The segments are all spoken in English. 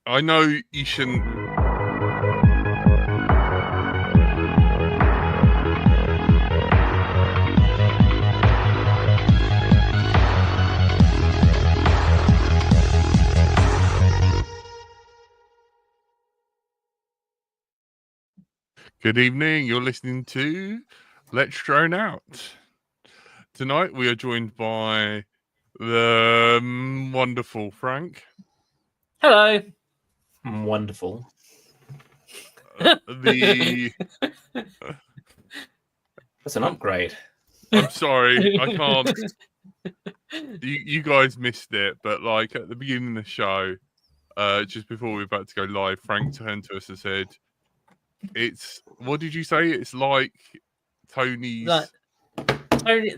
I know you shouldn't. Good evening. You're listening to Let's Drone Out. Tonight we are joined by the wonderful Frank. Hello. Wonderful. That's an upgrade. I'm sorry, I can't. You guys missed it, but like at the beginning of the show, just before we were about to go live, Frank turned to us and said, "It's what did you say? It's like Tony's."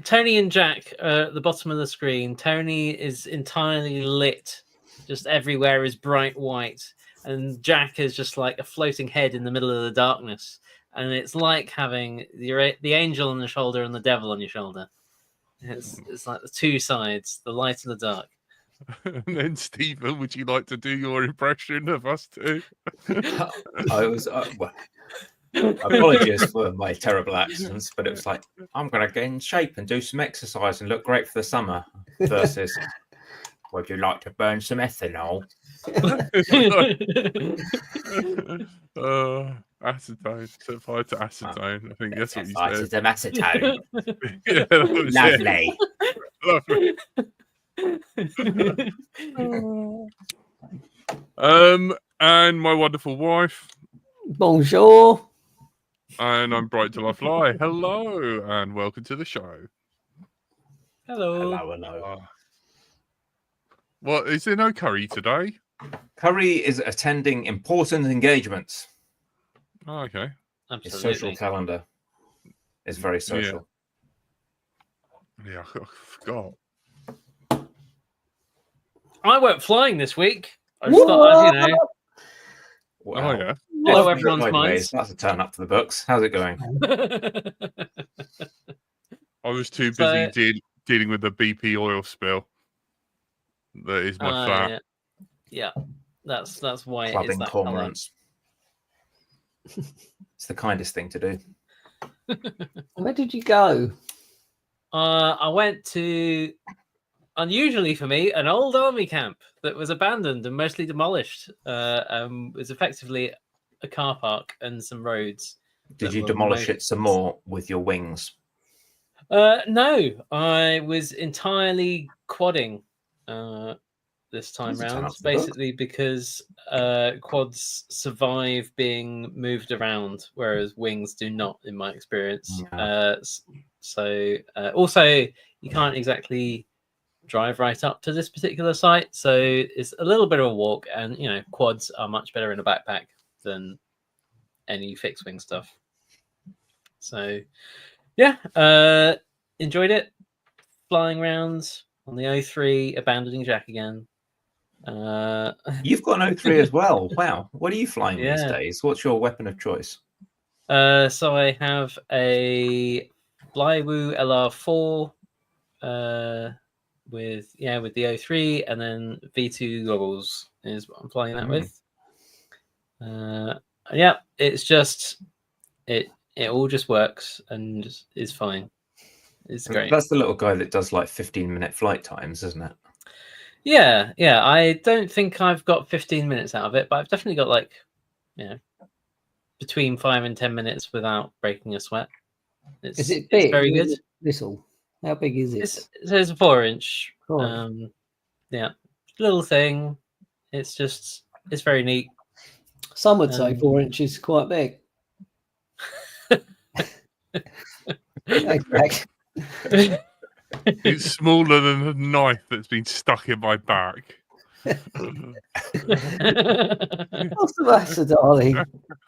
Tony and Jack are at the bottom of the screen. Tony is entirely lit, just everywhere is bright white, and Jack is just like a floating head in the middle of the darkness. And it's like having the angel on the shoulder and the devil on your shoulder. It's like the two sides, the light and the dark. And then, Stephen, would you like to do your impression of us two? I was apologies for my terrible accents, but it was like, I'm going to get in shape and do some exercise and look great for the summer. Versus, would you like to burn some ethanol? Acetone. Set fire to acetone. I think that's what you said. said. Some acetone. Yeah, that was lovely. Lovely. And my wonderful wife. Bonjour. And I'm Bright Till I Fly. Hello, and welcome to the show. Hello. Hello. What is there no curry today? Curry is attending important engagements. Oh, okay. Absolutely. His social calendar is very social. Yeah, I forgot. I went flying this week. I just thought, Wow. Oh yeah. Blow everyone's minds. That's a turn up to the books. How's it going? I was too busy dealing with the BP oil spill. That is my flat. Yeah, that's why Clubbing it is that cormorants. It's the kindest thing to do. Where did you go? I went to, unusually for me, an old army camp that was abandoned and mostly demolished. It was effectively a car park and some roads. Did you demolish it some more with your wings? No, I was entirely quadding this time round, basically because quads survive being moved around, whereas wings do not, in my experience. Yeah. Also, you can't exactly drive right up to this particular site, so it's a little bit of a walk, and quads are much better in a backpack than any fixed wing stuff. So enjoyed it, flying around on the O3, abandoning Jack again. You've got an O3 as well. Wow, what are you flying these days? What's your weapon of choice? So I have a Flywoo LR4 with the O3, and then V2 goggles is what I'm flying that with. It's just it all just works and is fine. It's great. That's the little guy that does like 15-minute flight times, isn't it? Yeah. I don't think I've got 15 minutes out of it, but I've definitely got between 5 and 10 minutes without breaking a sweat. Is it big? It's very good. Little. How big is it? It's a 4-inch. Little thing. It's very neat. Some would say 4 inches is quite big. It's smaller than a knife that's been stuck in my back. What's the matter, darling?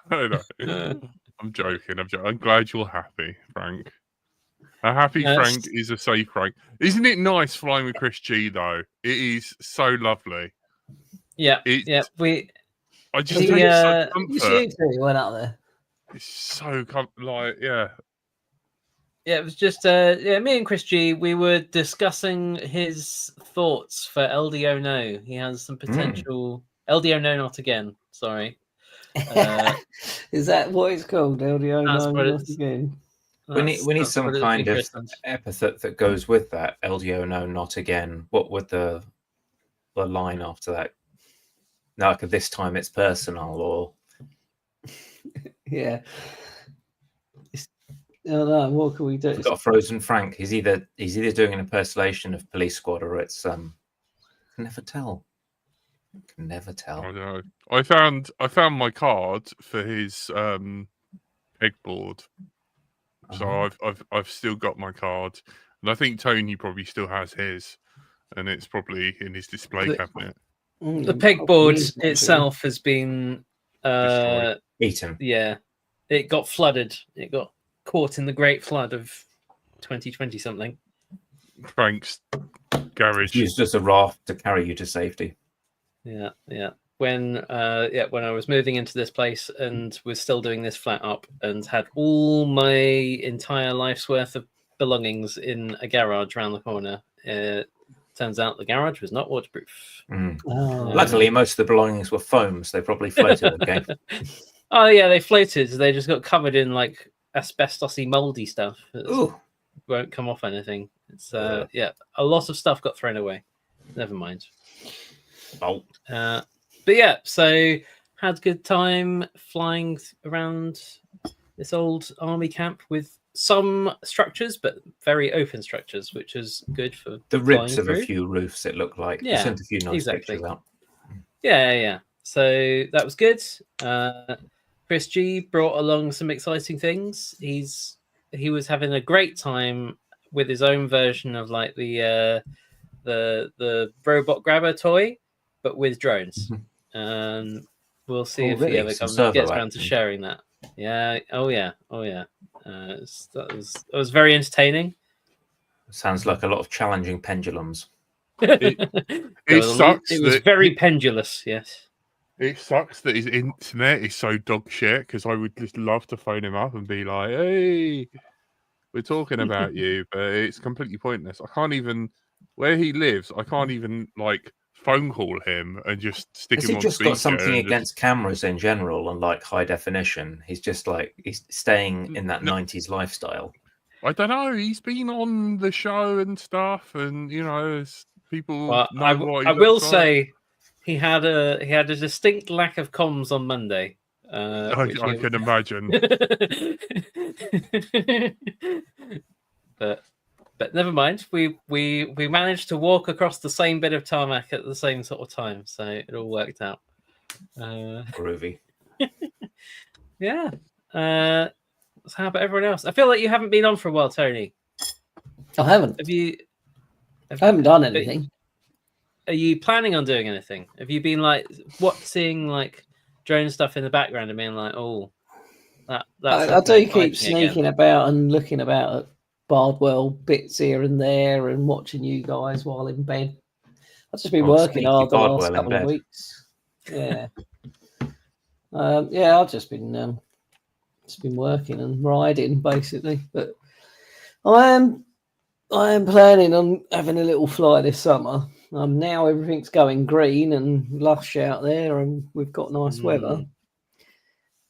I know. I'm joking. I'm glad you're happy, Frank. A happy Frank is a safe Frank. Isn't it nice flying with Chris G, though? It is so lovely. Yeah. I just take such comfort. You see, he went out there. It's so Yeah, it was just me and Chris G. We were discussing his thoughts for LDO No. He has some potential LDO no not again. Sorry. Uh, Is that what it's called? LDO? That's No, what not it's- again. We need that's some what it's kind been of christened. epithet that goes with that. LDO, no, not again. What would the line after that? No, like this time it's personal, or Yeah. I don't know. What can we do? we've got a Frozen Frank. He's either doing an impersonation of Police Squad, or it's can never tell. Can never I tell. don't know. I found my card for his pegboard. So I've still got my card, and I think Tony probably still has his, and it's probably in his display The- cabinet. The probably pegboard is, actually. itself has been, Destroyed. Eaten. yeah, it got flooded. It got caught in the great flood of 2020 something. Frank's garage. Used as a raft to carry you to safety. Yeah. When I was moving into this place and was still doing this flat up and had all my entire life's worth of belongings in a garage around the corner. Turns out the garage was not waterproof. Oh, Luckily, most of the belongings were foam, so they probably floated okay. Oh yeah, they floated. They just got covered in like asbestosy, moldy stuff. It Ooh. won't come off anything. It's Yeah. a lot of stuff got thrown away. Never mind. Oh. But yeah, so had a good time flying around this old army camp with some structures, but very open structures, which is good for The ribs flying of a through. few roofs, it looked like. Yeah, You sent a few nice exactly. pictures out. Yeah. So that was good. Chris G brought along some exciting things. He was having a great time with his own version of like the robot grabber toy, but with drones. We'll see if really? he ever Some gets servo around to action. sharing that. Yeah. Oh yeah. That was very entertaining. Sounds like a lot of challenging pendulums. It sucks It was that very pendulous. Yes. It sucks that his internet is so dog shit, because I would just love to phone him up and be like, "Hey, we're talking about you," but it's completely pointless. I can't even, where he lives, I can't even like phone call him and just stick Has him he on just speaker. got something and against cameras in general and like high definition? He's just like he's staying in that No. 90s lifestyle. I don't know. He's been on the show and stuff, and you know, people Well, know what he I will looks like. say he had a distinct lack of comms on Monday. I can imagine. but never mind. We managed to walk across the same bit of tarmac at the same sort of time, so it all worked out. Groovy. Yeah. So how about everyone else? I feel like you haven't been on for a while, Tony. I haven't. Have you? I haven't done anything. Are you planning on doing anything? Have you been like seeing like drone stuff in the background and being like, oh, that's I do exciting keep sneaking about and looking about at Bardwell bits here and there and watching you guys while in bed. I've just been Oh, working sneaky hard the Bardwell last in couple of bed. weeks. Yeah. Yeah, I've just been working and riding basically. But I am planning on having a little fly this summer. Now everything's going green and lush out there, and we've got nice weather.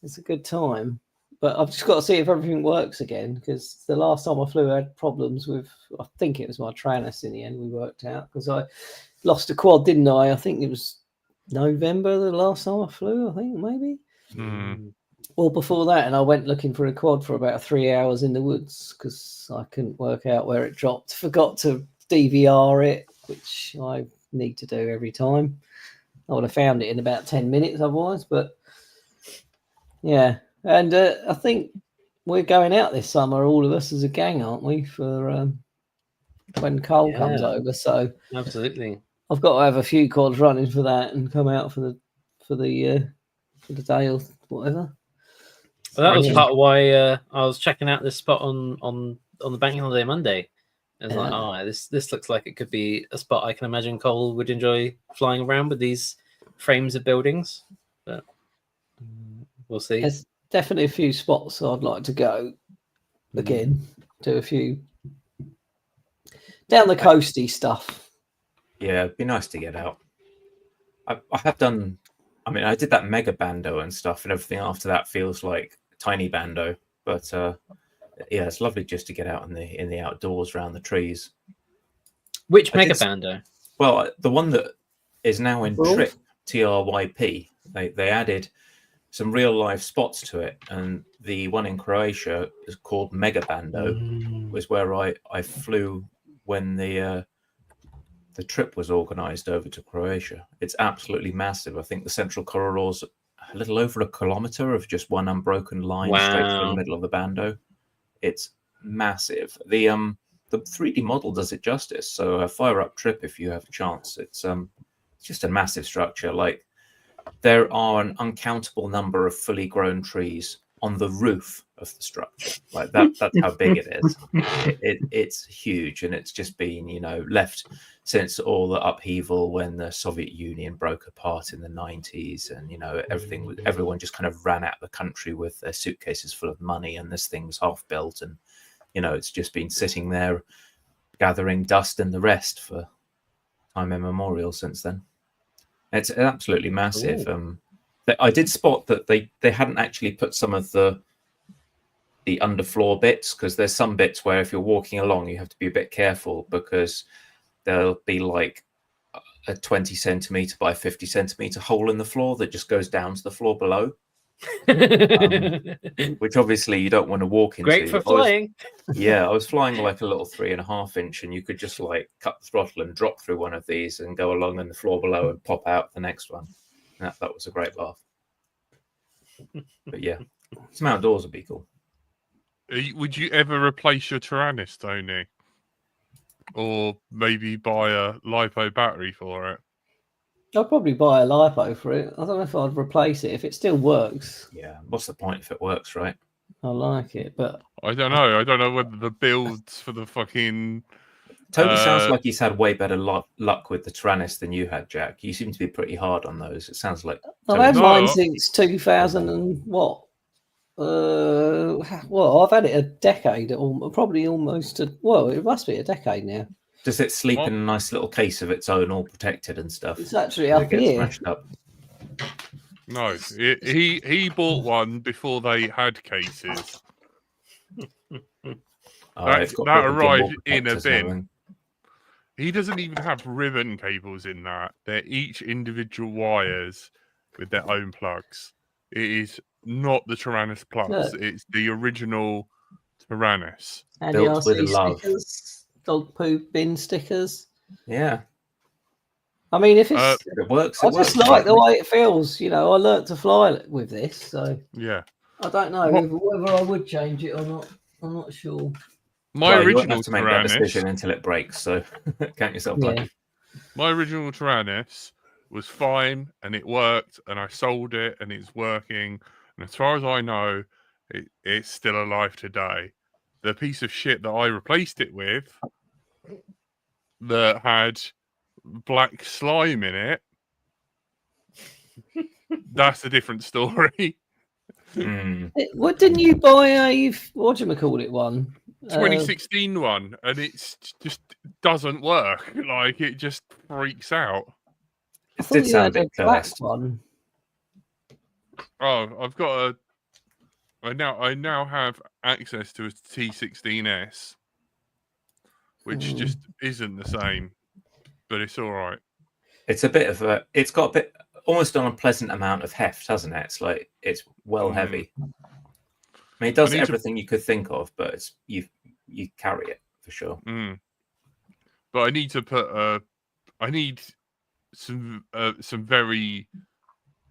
It's a good time, but I've just got to see if everything works again, because the last time I flew, I had problems with, I think it was my Tranus in the end we worked out, because I lost a quad, didn't I? I think it was November the last time I flew, I think maybe. Or before that, and I went looking for a quad for about 3 hours in the woods because I couldn't work out where it dropped. Forgot to DVR it, which I need to do every time. I would have found it in about 10 minutes otherwise, but yeah. And I think we're going out this summer, all of us as a gang, aren't we, for when Cole comes over. So absolutely. I've got to have a few quads running for that and come out for the day or whatever. Well, that was part of why I was checking out this spot on the Bank Holiday Monday. I was like, oh, this looks like it could be a spot I can imagine Cole would enjoy flying around with these frames of buildings. But we'll see. There's definitely a few spots I'd like to go again. Do a few down the coasty stuff. Yeah, it'd be nice to get out. I have done I mean, I did that mega bando and stuff, and everything after that feels like tiny bando. But yeah, it's lovely just to get out in the outdoors around the trees. Which I Mega did Bando? Well, the one that is now in Well- Trip, TRYP, they added some real life spots to it, and the one in Croatia is called Mega Bando. Was where I flew when the trip was organised over to Croatia. It's absolutely massive. I think the central corridor's a little over a kilometre of just one unbroken line straight through the Wow. middle of the bando. It's massive. The 3D model does it justice. So fire up Trip if you have a chance. It's just a massive structure. Like there are an uncountable number of fully grown trees on the roof of the structure. Like that's how big it is. It's huge, and it's just been, you know, left since all the upheaval when the Soviet Union broke apart in the 90s, and you know everyone just kind of ran out of the country with their suitcases full of money, and this thing was half built, and you know it's just been sitting there gathering dust and the rest for time immemorial since then. It's absolutely massive. I did spot that they hadn't actually put some of the underfloor bits, because there's some bits where if you're walking along you have to be a bit careful, because there'll be like a 20 centimeter by 50 centimeter hole in the floor that just goes down to the floor below, which obviously you don't want to walk into. Great for flying. I was flying like a little 3.5 inch, and you could just like cut the throttle and drop through one of these and go along on the floor below and pop out the next one. That was a great laugh. But yeah, some outdoors would be cool. Would you ever replace your Tyrannus, Tony? Or maybe buy a LiPo battery for it? I'd probably buy a LiPo for it. I don't know if I'd replace it. If it still works, Yeah, what's the point if it works, right? I like it. But I don't know. I don't know whether the builds for the fucking... Tony sounds like he's had way better luck with the Tyrannus than you had, Jack. You seem to be pretty hard on those. It sounds like... I've had No. mine since 2000 and what? Well, I've had it a decade, or probably almost well, it must be a decade now. Does it sleep What? in a nice little case of its own, all protected and stuff? It's actually Does it up get here. smashed up? No, he bought one before they had cases. It's got that proper arrived gimbal in a protectors and bin. everything. He doesn't even have ribbon cables in that. They're each individual wires with their own plugs. It is not the Tyrannus Plus. Look. It's the original Tyrannus. And Built with RC love. stickers, dog poop bin stickers. Yeah, I mean, if it's, if it works. I It just works. like the way it feels. You know, I learnt to fly with this, so Yeah. I don't know What- whether I would change it or not. I'm not sure. My Well, you won't original have to make that Tyrannus. decision until it breaks. So count yourself Yeah. lucky. My original Tyrannus was fine and it worked, and I sold it and it's working. And as far as I know, it's still alive today. The piece of shit that I replaced it with that had black slime in it, that's a different story. What didn't you buy a whatchamacallit one? 2016 one, and it's just doesn't work. Like, it just freaks out. I It thought did you sound had a bit a black cursed. one. Oh, I've got a. I now have access to a T16S, which just isn't the same, but it's all right. It's a bit of a. It's got a bit, almost an unpleasant amount of heft, hasn't it? It's like it's well heavy. I mean, it does I need to- everything you could think of, but it's you carry it for sure. But I need to put I need some very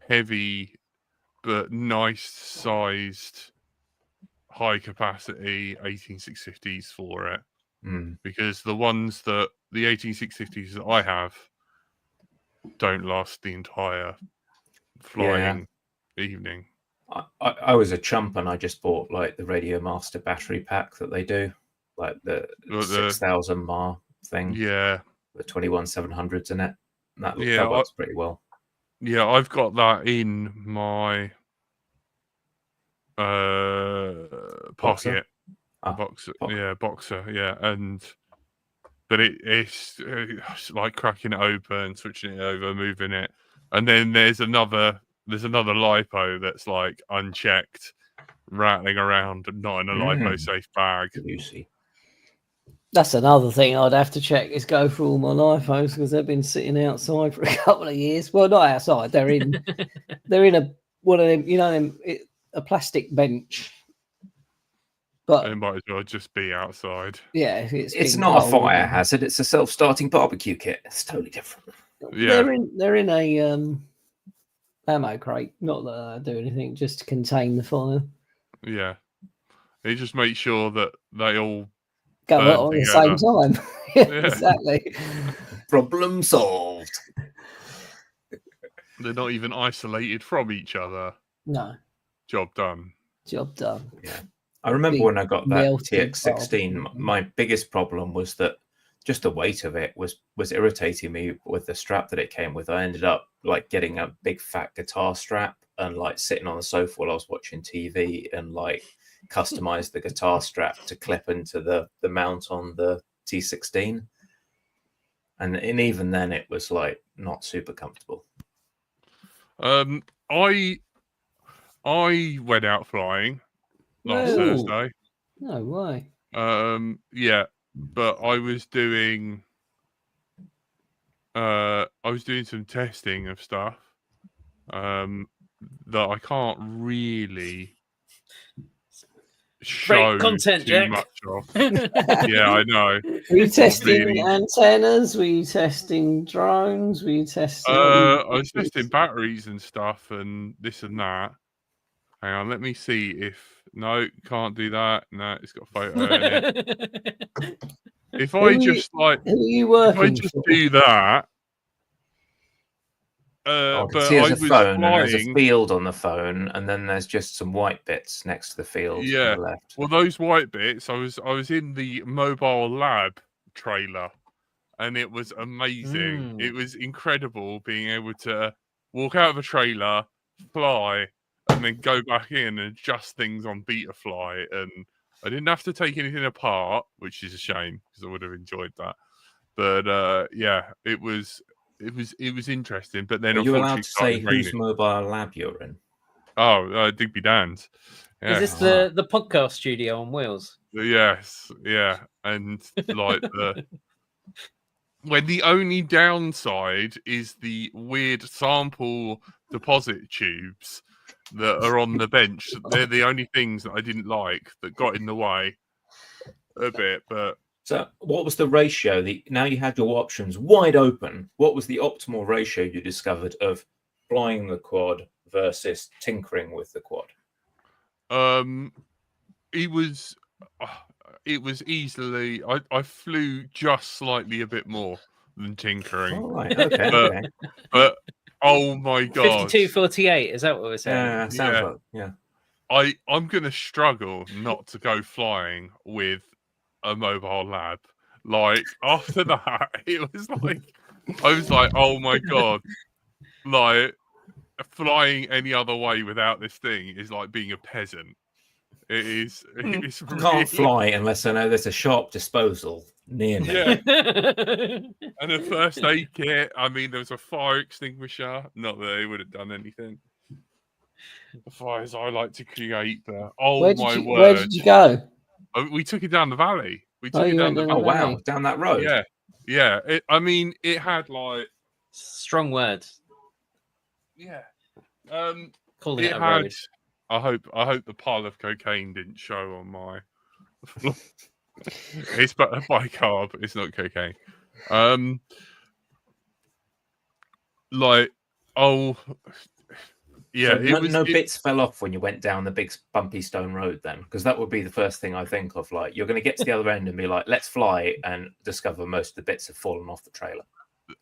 heavy but nice sized high capacity 18650s for it, because the 18650s that I have don't last the entire flying evening. I was a chump and I just bought like the Radio Master battery pack that they do, like the 6000 mAh thing. Yeah, the 21700s in it. That Yeah, works pretty well. yeah, I've got that in my pocket. Boxer, yeah, Boxer, yeah, but it's like cracking it open, switching it over, moving it. And then there's another lipo that's like unchecked, rattling around, not in a lipo safe bag. Lucy. That's another thing I'd have to check is go through all my lifos because they've been sitting outside for a couple of years. Well, not outside. They're in a one of them, a plastic bench. But It might as well just be outside. yeah, It's not a fire hazard. It's a self-starting barbecue kit. It's totally different. Yeah. They're in a ammo crate. Not that I do anything, just to contain the fire. Yeah. You just make sure that they all Go burn out at the same time. Yeah. Exactly. Problem solved. They're not even isolated from each other. No, Job done. job done. Yeah. I remember Big when I got that melted TX16, barbecue. my biggest problem was that just the weight of it was irritating me with the strap that it came with. I ended up like getting a big fat guitar strap and like sitting on the sofa while I was watching TV and like customized the guitar strap to clip into the mount on the T16. And even then it was like not super comfortable. I went out flying last Ooh. Thursday. No way. Yeah, but I was doing some testing of stuff that I can't really show content, too Jack. much of. Yeah, I know. Were you testing really. antennas? Were you testing drones? Were you testing? I was testing batteries and stuff and this and that. Hang on, let me see if no, can't do that. No, it's got a photo in it. If I just like, who are you if I working just for? do that, I can but see I there's a was phone and there's a flying. field on the phone, and then there's just some white bits next to the field Yeah. on the left. Well, those white bits, I was in the Mobile Lab trailer, and it was amazing. It was incredible being able to walk out of a trailer, fly, and then go back in and adjust things on Betafly. And I didn't have to take anything apart, which is a shame because I would have enjoyed that. But yeah, it was interesting. But then Are you allowed unfortunately, to say started whose raining. mobile lab you're in? Oh, Digby Dan's. Yeah. Is this the podcast studio on wheels? Yes, yeah, and like when the only downside is the weird sample deposit tubes that are on the bench. They're the only things that I didn't like that got in the way a bit. But So, what was the ratio? Now you had your options wide open. What was the optimal ratio you discovered of flying the quad versus tinkering with the quad? it was easily. I flew just slightly a bit more than tinkering. All right, okay, But- okay. But oh my god, 52-48, is that what we're saying? Yeah, sounds Yeah. like yeah. I'm gonna struggle not to go flying with a Mobile Lab. Like after that, it was like I was like, oh my god, like flying any other way without this thing is like being a peasant. It is. It's I can't really- fly unless I know there's a sharp disposal near me. Yeah, and a first aid kit. I mean, there was a fire extinguisher. Not that they would have done anything. The fires I like to create, but oh Where my did word! Where did you go? We took it down the valley. We took Oh, it you down went the down Oh valley. wow, Valley. down that road. Yeah, yeah. I mean, it had like Strong words. yeah. Calling it It a had. road. I hope the pile of cocaine didn't show on my. It's bicarb. It's not cocaine. Like oh. Yeah, So no bits fell off when you went down the big bumpy stone road then, because that would be the first thing I think of. Like you're going to get to the other end and be like, let's fly, and discover most of the bits have fallen off the trailer.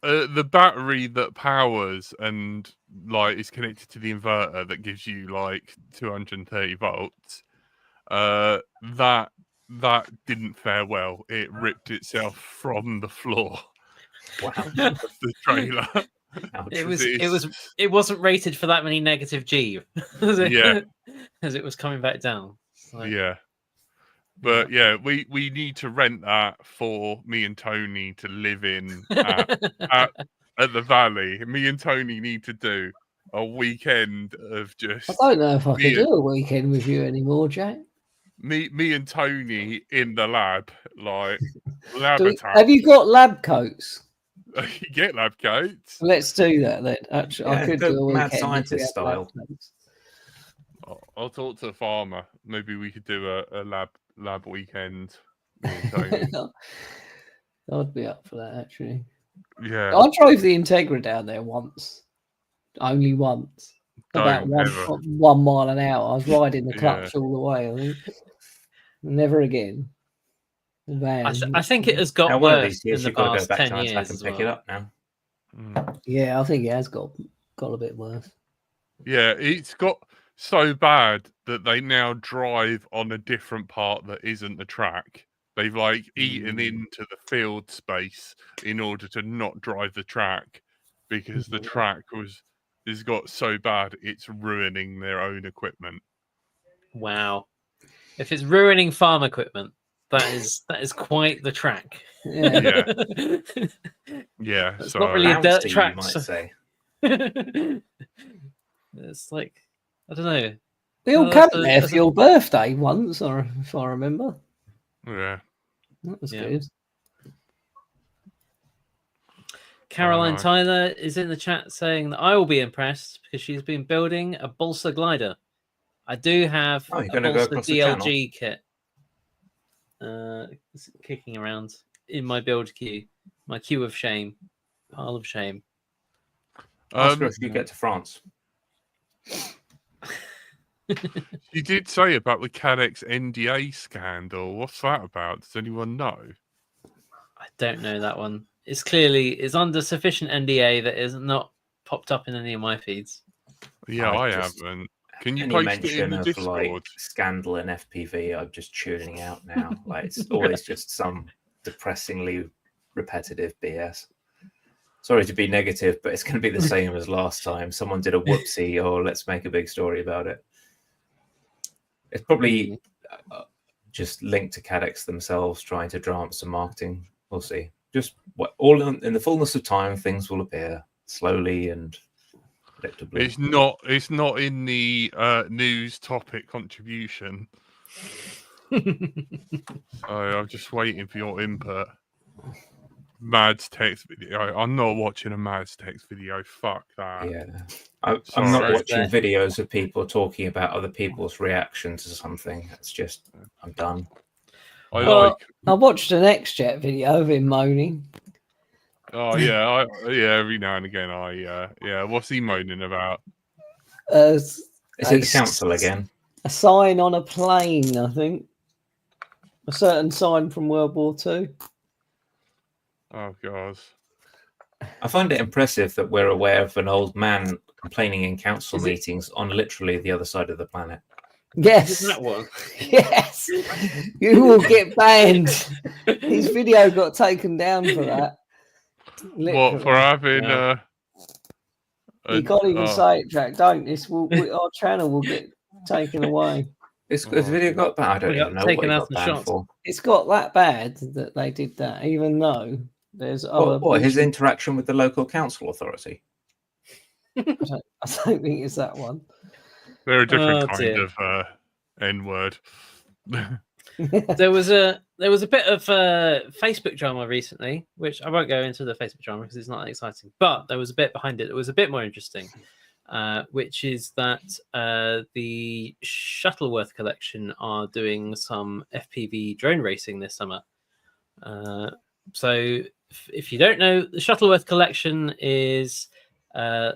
The battery that powers and like is connected to the inverter that gives you like 230 volts. That didn't fare well. It ripped itself from the floor Wow. of the trailer. Ouch. It wasn't rated for that many negative G. Yeah. As it was coming back down. So, Yeah. But yeah, we need to rent that for me and Tony to live in at at the Valley. Me and Tony need to do a weekend of just I don't know if I Me can and- do a weekend with you anymore, Jack. me and Tony in the lab, like lab Do we- attack. have you got lab coats? You get lab coats. Let's do that then. Actually, I Yeah, could go do a mad weekend. if we scientist had lab style. coats. I'll talk to the farmer. Maybe we could do a lab weekend. Me and Tony. I'd be up for that actually. Yeah. I drove the Integra down there once, only once, about Don't ever. 1 mile an hour. I was riding the Yeah. clutch all the way. I think. Never again. The van. I think it has got Now, one of worse these years, in the you've got to go past back 10 to Anzac years and as pick it well. up now. Mm. Yeah, I think it has got a bit worse. Yeah, it's got so bad that they now drive on a different part that isn't the track. They've like eaten into the field space in order to not drive the track because the track has got so bad it's ruining their own equipment. Wow. If it's ruining farm equipment, that is quite the track. Yeah. Yeah. Yeah, It's so not really a dirt Bouncy, track. you might so- say. It's like, I don't know. We all Well, camped that's a- there that's for a- your birthday once, or if I remember. yeah. That was Yeah. good. Caroline Alright. Tyler is in the chat saying that I will be impressed because she's been building a balsa glider. I do have Oh, you're a gonna go balsa across the channel? DLG kit it's kicking around in my build queue, my queue of shame, pile of shame. Ask her if you get to France. You did say about the Cadex NDA scandal. What's that about? Does anyone know? I don't know that one. It's under sufficient NDA that is not popped up in any of my feeds. Yeah, I I just- haven't. Can you Any post it in mention the of Discord? like scandal in FPV, I'm just tuning out now. Like it's always just some depressingly repetitive BS. Sorry to be negative, but it's going to be the same as last time. Someone did a whoopsie, or let's make a big story about it. It's probably just linked to Cadex themselves trying to drum up some marketing. We'll see. Just all in the fullness of time, things will appear slowly and predictably. It's not in the news topic contribution. So I'm just waiting for your input. Mads text video. I'm not watching a Mads text video. Fuck that. Yeah, I'm Sorry. not watching There. videos of people talking about other people's reaction to something. It's just, I'm done. I Well, like. I watched an XJet video of him moaning. Oh yeah, yeah. Every now and again, yeah. What's he moaning about? Is it the A council again? A sign on a plane, I think. A certain sign from World War II. Oh god. I find it impressive that we're aware of an old man complaining in council Is it- meetings on literally the other side of the planet. Yes. Isn't that one? Yes. You will get banned. His video got taken down for that. What for Literally. having? Yeah. You can't even oh, say it, Jack. Don't. Our channel will get taken away. This video got banned. I don't We even got know what taken he out got the banned shots. for. It's got that bad that they did that, even though there's other. What, his issues. interaction with the local council authority? I don't think it's that one. They're a different Oh, kind dear. of N word. There was a bit of Facebook drama recently, which I won't go into the Facebook drama because it's not that exciting. But there was a bit behind it that was a bit more interesting, which is that the Shuttleworth collection are doing some FPV drone racing this summer. So if you don't know, the Shuttleworth collection is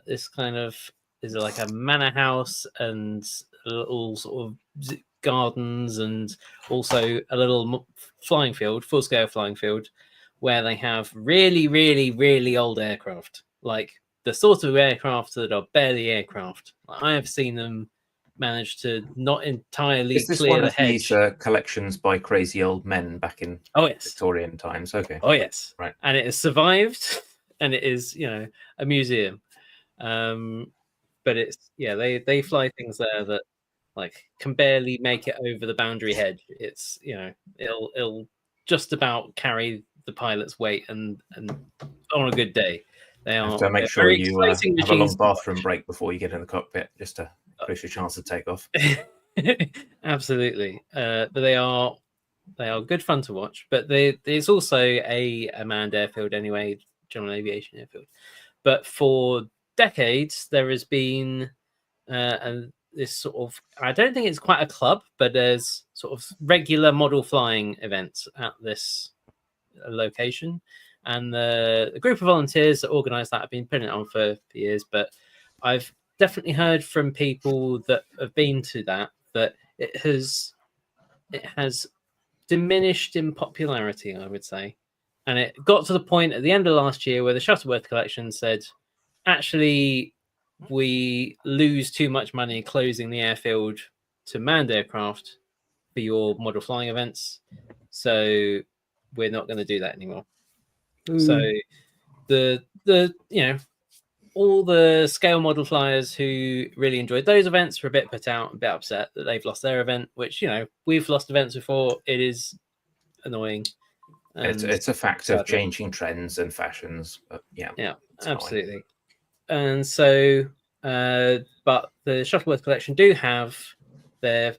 this kind of is like a manor house and little sort of gardens and also a little flying field, full scale flying field, where they have really, really, really old aircraft, like the sort of aircraft that are barely aircraft. I have seen them manage to not entirely Is this clear one the of these hedge. collections by crazy old men back in Oh yes, Victorian times? Okay. oh yes, Right. And it has survived, and it is a museum. But it's they fly things there that like can barely make it over the boundary hedge. It's it'll just about carry the pilot's weight and on a good day. They You are have to make sure very you exciting have a long machines to watch. bathroom break before you get in the cockpit, just to increase your chance of takeoff. Absolutely, but they are good fun to watch. But there's also a manned airfield anyway, general aviation airfield. But for decades there has been this sort of, I don't think it's quite a club, but there's sort of regular model flying events at this location, and the group of volunteers that organise that have been putting it on for years. But I've definitely heard from people that have been to that it has diminished in popularity, I would say. And it got to the point at the end of last year where the Shuttleworth collection said, actually, we lose too much money closing the airfield to manned aircraft for your model flying events, so we're not going to do that anymore. So the all the scale model flyers who really enjoyed those events were a bit put out, a bit upset that they've lost their event, which, we've lost events before. It is annoying. It's a fact of changing trends and fashions. But yeah, absolutely. And so, but the Shuttleworth collection do have their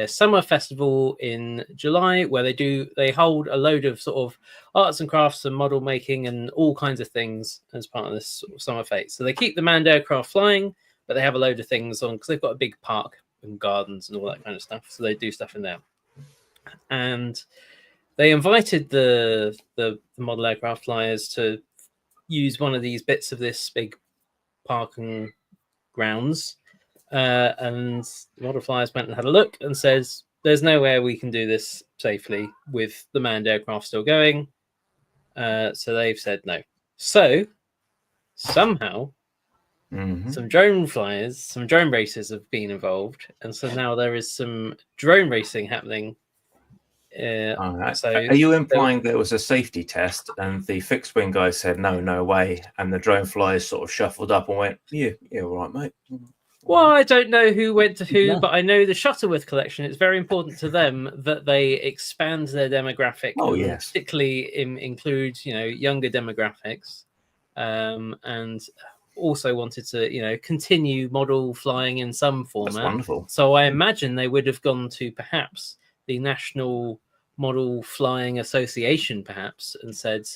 summer festival in July, where they hold a load of sort of arts and crafts and model making and all kinds of things as part of this sort of summer fete. So they keep the manned aircraft flying, but they have a load of things on because they've got a big park and gardens and all that kind of stuff. So they do stuff in there, and they invited the model aircraft flyers to use one of these bits of this big park and grounds. And the model flyers went and had a look and says, there's nowhere we can do this safely with the manned aircraft still going. So they've said no. So somehow some drone flyers, some drone racers have been involved. And so now there is some drone racing happening. So are you implying there was a safety test and the fixed wing guy said no way, and the drone flyers sort of shuffled up and went, yeah, all right, mate? Well, I don't know who went to who, but I know the Shuttleworth collection, it's very important to them that they expand their demographic. Oh, yes. Particularly include, younger demographics, and also wanted to, continue model flying in some format. That's wonderful. So I imagine they would have gone to perhaps the National Model Flying Association, perhaps, and said,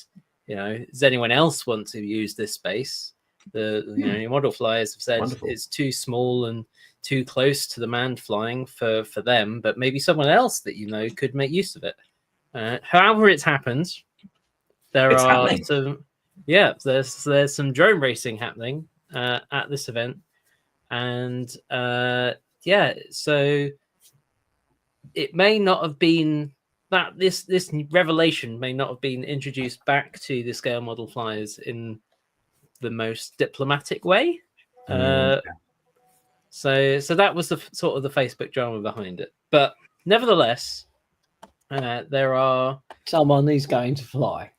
does anyone else want to use this space? The model flyers have said Wonderful. It's too small and too close to the manned flying for them, but maybe someone else that could make use of it. However, it's happened. There's some drone racing happening at this event, and so it may not have been that this revelation may not have been introduced back to the scale model flyers in the most diplomatic way. So that was the sort of the Facebook drama behind it. But nevertheless, there are someone is going to fly.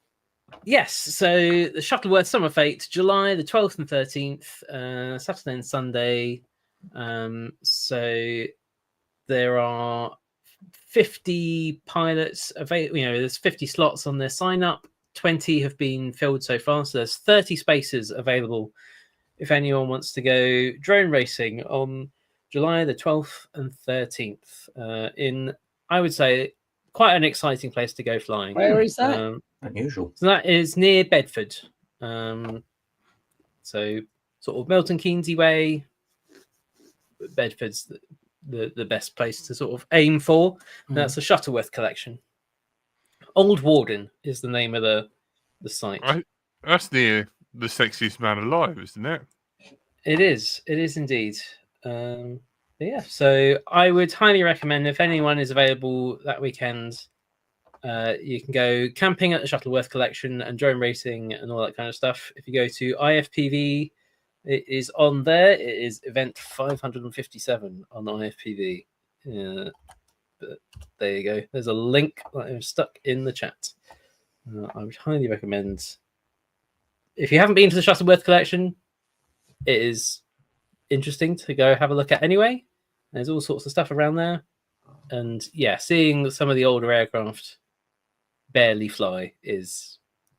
Yes, so the Shuttleworth Summer Fete, July the 12th and 13th, Saturday and Sunday. So there are 50 pilots available. There's 50 slots on their sign up. 20 have been filled so far, so there's 30 spaces available if anyone wants to go drone racing on July the 12th and 13th in, I would say, quite an exciting place to go flying. Where is that? Unusual. So that is near Bedford. So sort of Milton Keynes way. Bedford's the best place to sort of aim for. That's the Shuttleworth collection. Old Warden is the name of the site. That's near the Sexiest Man Alive, isn't it? It is indeed. So I would highly recommend, if anyone is available that weekend, you can go camping at the Shuttleworth collection and drone racing and all that kind of stuff. If you go to IFPV, it is on there. It is event 557 on IFPV. But there you go. There's a link that I've stuck in the chat. I would highly recommend. If you haven't been to the Shuttleworth collection, it is interesting to go have a look at anyway. There's all sorts of stuff around there. And seeing some of the older aircraft barely fly is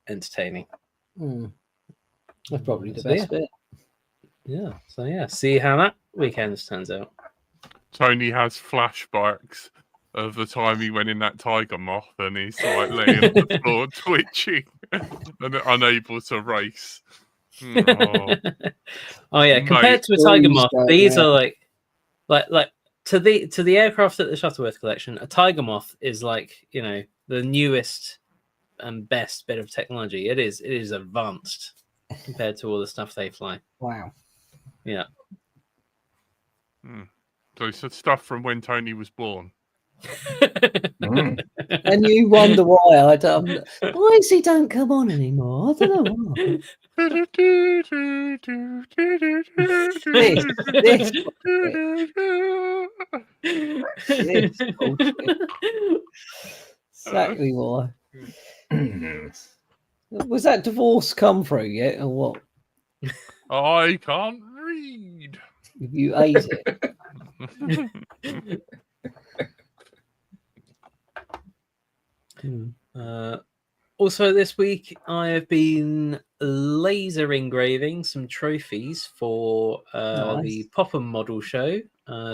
entertaining. That's probably the So, best bit. Yeah. So yeah, see how that weekend turns out. Tony has flashbacks of the time he went in that tiger moth and he's like laying on the floor twitching and unable to race. Oh, Oh yeah, Mate. compared to a Please tiger moth, don't, these yeah. are like to the aircraft at the Shuttleworth collection. A tiger moth is like, you know, the newest and best bit of technology. It is advanced compared to all the stuff they fly. Wow. Yeah. so it's the stuff from when Tony was born. Mm. And you wonder why I don't. Why is he don't come on anymore? I don't know why. This bullshit. Exactly why. Was that divorce come through yet, or what? I can't read. If you ate it. Also, this week I have been laser engraving some trophies for Nice. the Popham model show.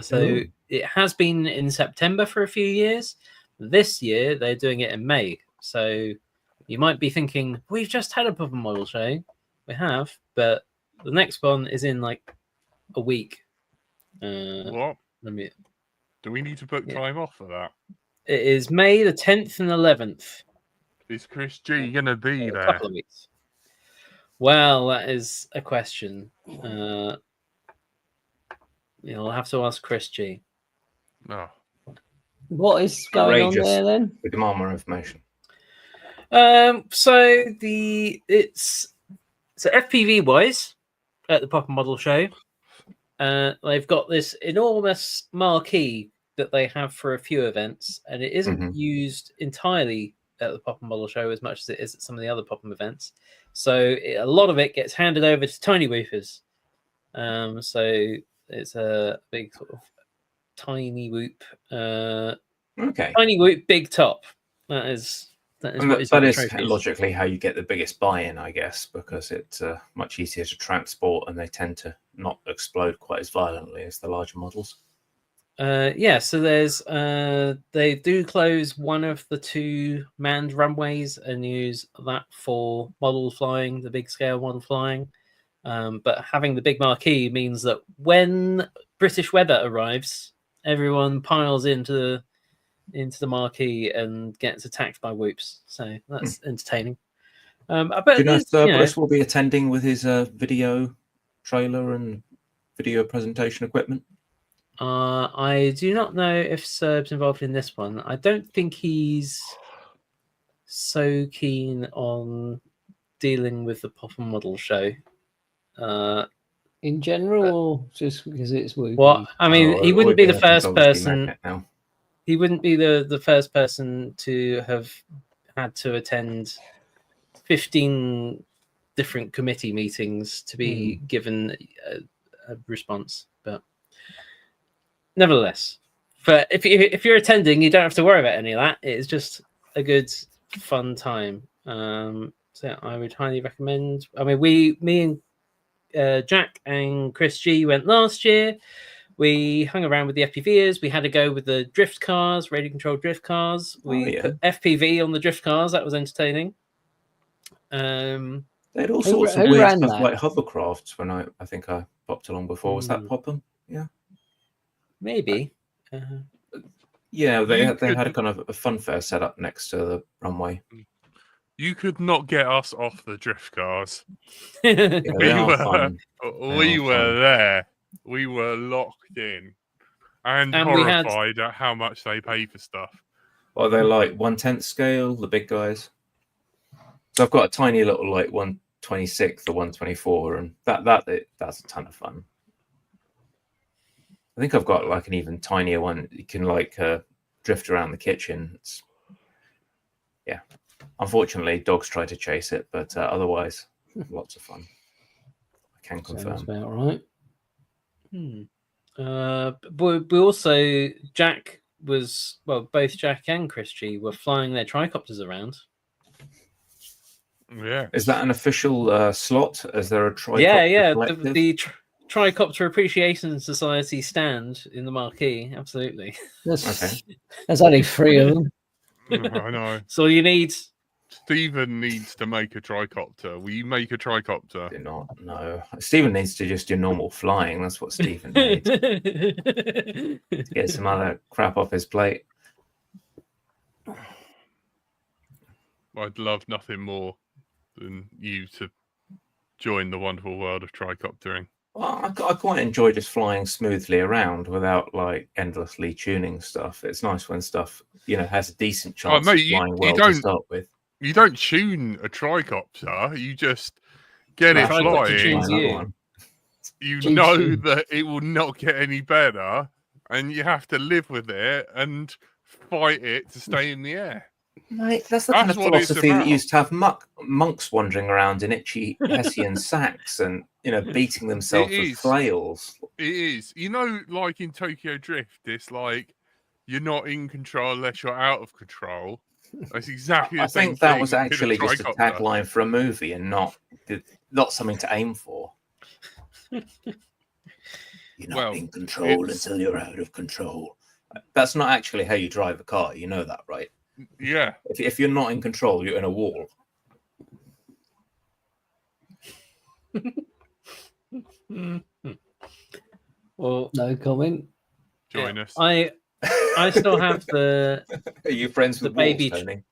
So Ooh. it has been in September for a few years. This year they're doing it in May. So you might be thinking, we've just had a Popham model show. We have, but the next one is in like a week. What? Let me. Do we need to book Yeah. time off for that? It is May the 10th and 11th. Is Chris G gonna be A there? couple of weeks. Well, that is a question. You'll have to ask Chris G. No. What is going on Courageous. there then? We demand more information. So FPV wise at the Popham Model Show, they've got this enormous marquee that they have for a few events, and it isn't Mhm. used entirely at the Popham Model Show as much as it is at some of the other Popham events. So a lot of it gets handed over to tiny woofers. So it's a big sort of tiny whoop, Okay. tiny whoop, big top. That is And what is that on the is trophies. logically how you get the biggest buy-in, I guess, because it's much easier to transport and they tend to not explode quite as violently as the larger models. Yeah, so there's they do close one of the two manned runways and use that for model flying, the big scale model flying. But having the big marquee means that when British weather arrives, everyone piles into the marquee and gets attacked by whoops. So that's entertaining. But Do you know there's, if Bruce will be attending with his video trailer and video presentation equipment? I do not know if Serb's involved in this one. I don't think he's so keen on dealing with the Popham Model Show. In general, or just because it's Wookiee? Well, I mean, he wouldn't be the first person. Now. He wouldn't be the first person to have had to attend 15 different committee meetings to be given a response. But nevertheless, if you're attending, you don't have to worry about any of that. It's just a good, fun time. So I would highly recommend. I mean, me and Jack and Chris G went last year. We hung around with the FPVers. We had to go with the drift cars, radio controlled drift cars. We put FPV on the drift cars. That was entertaining. They had all sorts of who weird ran stuff that? like hovercrafts when I think I popped along before. Was that Popham? Yeah. Maybe. Yeah, they You had a could- kind of a fun fair set up next to the runway. You could not get us off the drift cars. Yeah, they We are were- fun. We are were fun. there. We were locked in and And we had- horrified at how much they pay for stuff. Well, they're like 1/10 scale, the big guys. So I've got a tiny little like 1/26 or 1/24, and that's a ton of fun. I think I've got like an even tinier one. You can like drift around the kitchen. Yeah. Unfortunately, dogs try to chase it, but otherwise, lots of fun. I can confirm. Sounds about right. But we also both Jack and Chris G were flying their tricopters around. Yeah. Is that an official slot? Is there a tricopter Yeah. collective? The Tricopter Appreciation Society stand in the marquee. Absolutely. There's only 3 of them. I know. So you need. Stephen needs to make a tricopter. Will you make a tricopter? Do not. No. Stephen needs to just do normal flying. That's what Stephen needs. Get some other crap off his plate. I'd love nothing more than you to join the wonderful world of tricoptering. Well, I quite enjoy just flying smoothly around without like endlessly tuning stuff. It's nice when stuff, has a decent chance mate, of flying you well to don't- start with. You don't tune a tricopter. You just get it Tricopter flying. tunes Fly another you. one. You Tunes know you. that it will not get any better, and you have to live with it and fight it to stay in the air. Mate, that's the kind of That's what it's philosophy that about. used to have monks wandering around in itchy Hessian sacks and beating themselves It with is. flails. It is. Like in Tokyo Drift, it's like you're not in control unless you're out of control. That's exactly the I same think that thing was with a actually just a tricopter. tagline for a movie and not something to aim for. You're not Well, in control it's- until you're out of control. That's not actually how you drive a car. You know that, right? Yeah. If you're not in control, you're in a wall. Well, No comment. Join us. I still have the. Are you friends with The baby walls, Tony?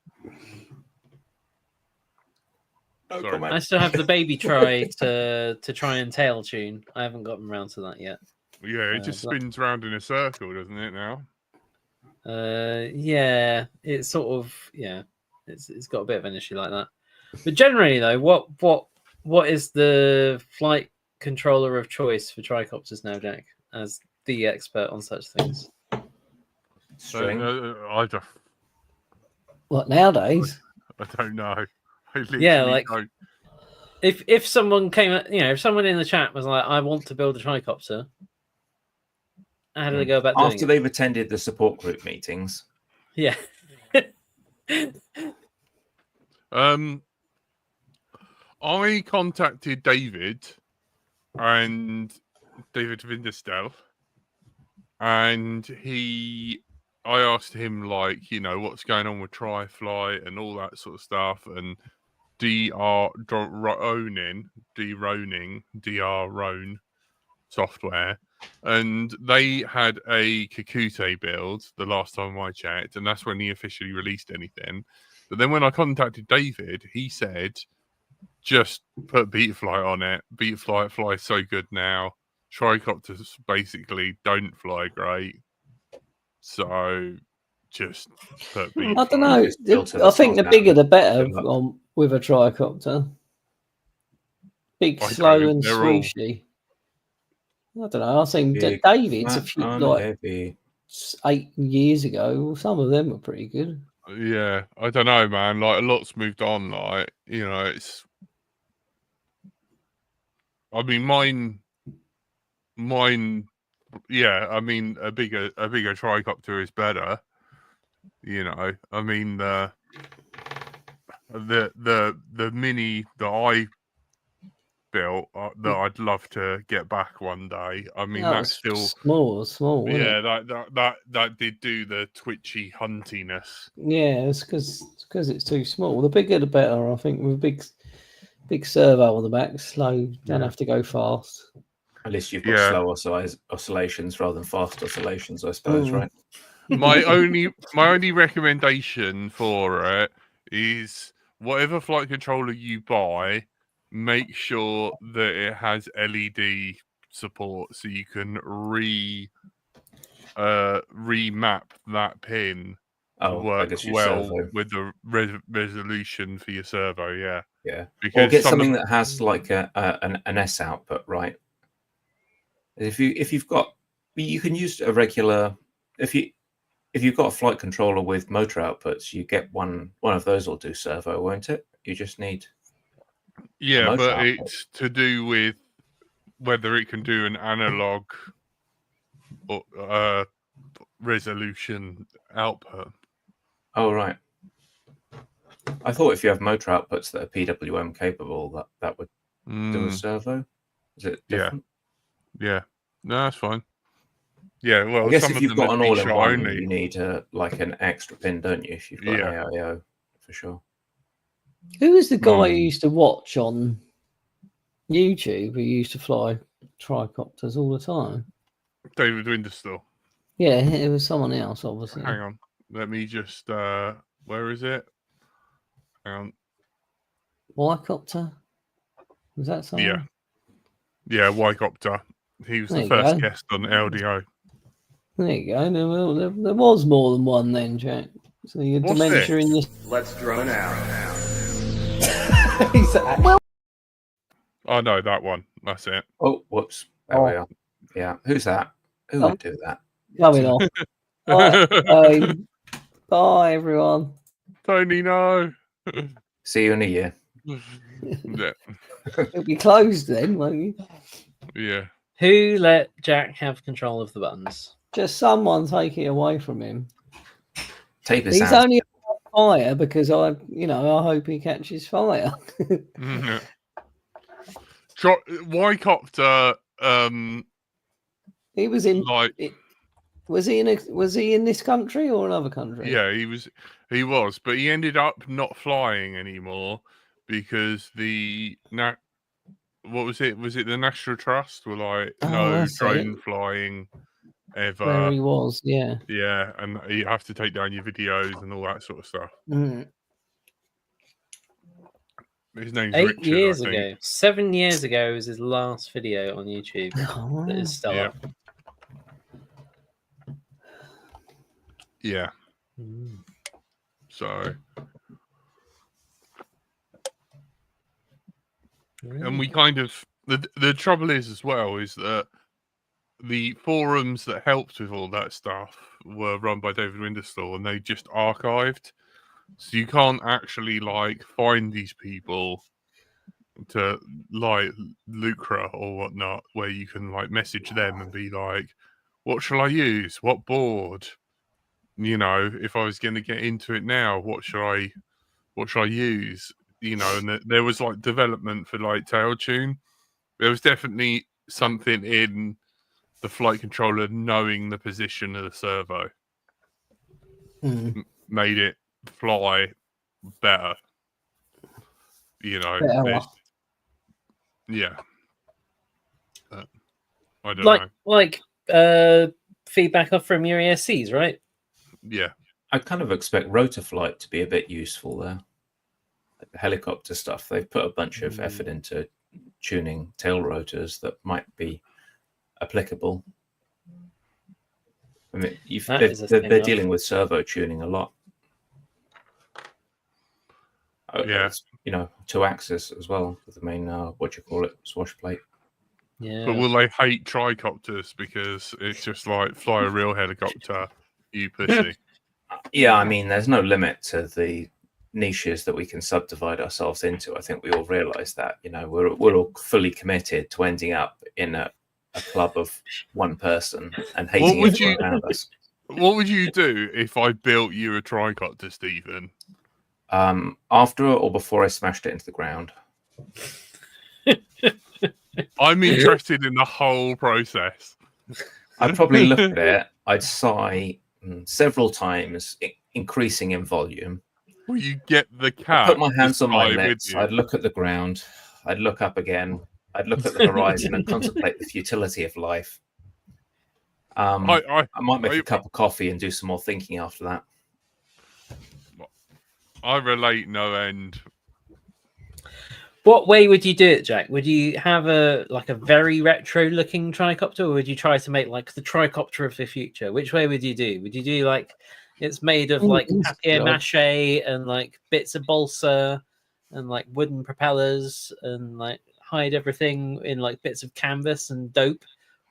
No Sorry. comment. I still have the baby try to try and tail tune. I haven't gotten around to that yet. Yeah, it just but- spins round in a circle, doesn't it? Now. Yeah, it's sort of it's got a bit of an issue like that. But generally, though, what is the flight controller of choice for tricopters now, Jack, as the expert on such things? String. I don't. What, nowadays? I don't know. I literally like- don't. If someone came, if someone in the chat was like, "I want to build a tricopter," how do they go about doing After it? they've attended the support group meetings, Yeah. I contacted David and David Vinderstel, and I asked him what's going on with TriFlight and all that sort of stuff, and droning software, and they had a Kakute build the last time I checked, and that's when he officially released anything. But then when I contacted David, he said, just put Betaflight on it. Betaflight flies so good now. Tricopters basically don't fly great. So just put Betaflight. I don't know. It's built to the I think the soft bigger the better Good luck. with a tricopter. Big, I slow, don't. and They're all- swooshy. I don't know. I think Big, David's a fat, few and like heavy. 8 years ago. Some of them were pretty good. Yeah, I don't know, man. Like, a lot's moved on. It's. I mean, mine. Yeah, I mean, a bigger tricopter is better. I mean, the mini that I built that I'd love to get back one day. I mean, That that's was still small. Wasn't yeah, it? that did do the twitchy huntiness. Yeah, it's because it's too small. The bigger the better. I think with a big servo on the back, slow. Don't Yeah. have to go fast. At least you've got Yeah. slow oscillations rather than fast oscillations, I suppose, Mm. right? My only recommendation for it is whatever flight controller you buy, make sure that it has LED support so you can remap that pin to Oh, I work guess your well servo. with the resolution for your servo. Yeah, Yeah. Or because get some something of, that has like an S output, right? If you've got, you can use a regular. If you've got a flight controller with motor outputs, you get one of those will do servo, won't it? You just need. yeah, motor but output. it's to do with whether it can do an analog or resolution output. Oh right. I thought if you have motor outputs that are PWM capable, that would do a servo. Is it Yeah. different? Yeah. No, that's fine. Yeah, well, I guess some if of you've them got would an be shot all-in-one, only. you need like an extra pin, don't you? If you've got Yeah. an AIO, for sure. Who was the guy you used to watch on YouTube who used to fly tricopters all the time? David Winterstall. Yeah, it was someone else, obviously. Hang on. Let me just where is it? Hang on. Wycopter? Was that someone? Yeah. Yeah, Wycopter. He was There the you first go. guest on LDO. There you go. There was more than one then, Jack. So your What's dementia in your. Let's drone out. Oh no, that one. That's it. Oh, whoops. There we are. Yeah. Who's that? Who would do that? Going off. Bye. Bye, everyone. Tony, no. See you in a year. Yeah. It'll be closed then, won't you? Yeah. Who let Jack have control of the buttons? Just someone take it away from him. Tape his He's hands. only on fire because I hope he catches fire. Yeah. Wycopter, He was in. like, Was he in this country or another country? yeah, he was, but he ended up not flying anymore because what was it? Was it the National Trust were like, Oh, no that's drone it. flying ever. Where he was, yeah. Yeah, and you have to take down your videos and all that sort of stuff. Mm. His name's 8 Richard, years I think. ago, 7 years ago was his last video on YouTube. Oh, That is still Yeah. up. Yeah. Mm. So, and we kind of the trouble is as well is that the forums that helped with all that stuff were run by David Winterstall, and they just archived, so you can't actually like find these people to like Lucra or whatnot, where you can like message them and be like, "What shall I use? What board? You know, if I was going to get into it now, what should I use?" You know, and there was like development for like Tailtune. There was definitely something in the flight controller knowing the position of the servo made it fly better. You know, yeah. I don't know. Like feedback off from your ESCs, right? Yeah. I kind of expect rotor flight to be a bit useful there. Like the helicopter stuff, they've put a bunch of effort into tuning tail rotors that might be applicable. I mean, they're dealing with servo tuning a lot. Yeah. You know, 2-axis as well with the main swash plate. Yeah. But will they hate tricopters because it's just like fly a real helicopter, you pussy? Yeah, I mean, there's no limit to the niches that we can subdivide ourselves into. I think we all realize that. You know, we're all fully committed to ending up in a club of one person and hating everyone around us. What would you do if I built you a tricopter, Stephen? After or before I smashed it into the ground? I'm interested in the whole process. I'd probably look at it. I'd sigh several times, increasing in volume. Will you get the cat? I'd put my hands on my lips. I'd look at the ground. I'd look up again. I'd look at the horizon and contemplate the futility of life. I might make a cup of coffee and do some more thinking after that. I relate no end. What way would you do it, Jack? Would you have a very retro looking tricopter, or would you try to make like the tricopter of the future? Which way would you do? Would you do like it's made of like papier-mâché and like bits of balsa and like wooden propellers and like hide everything in like bits of canvas and dope?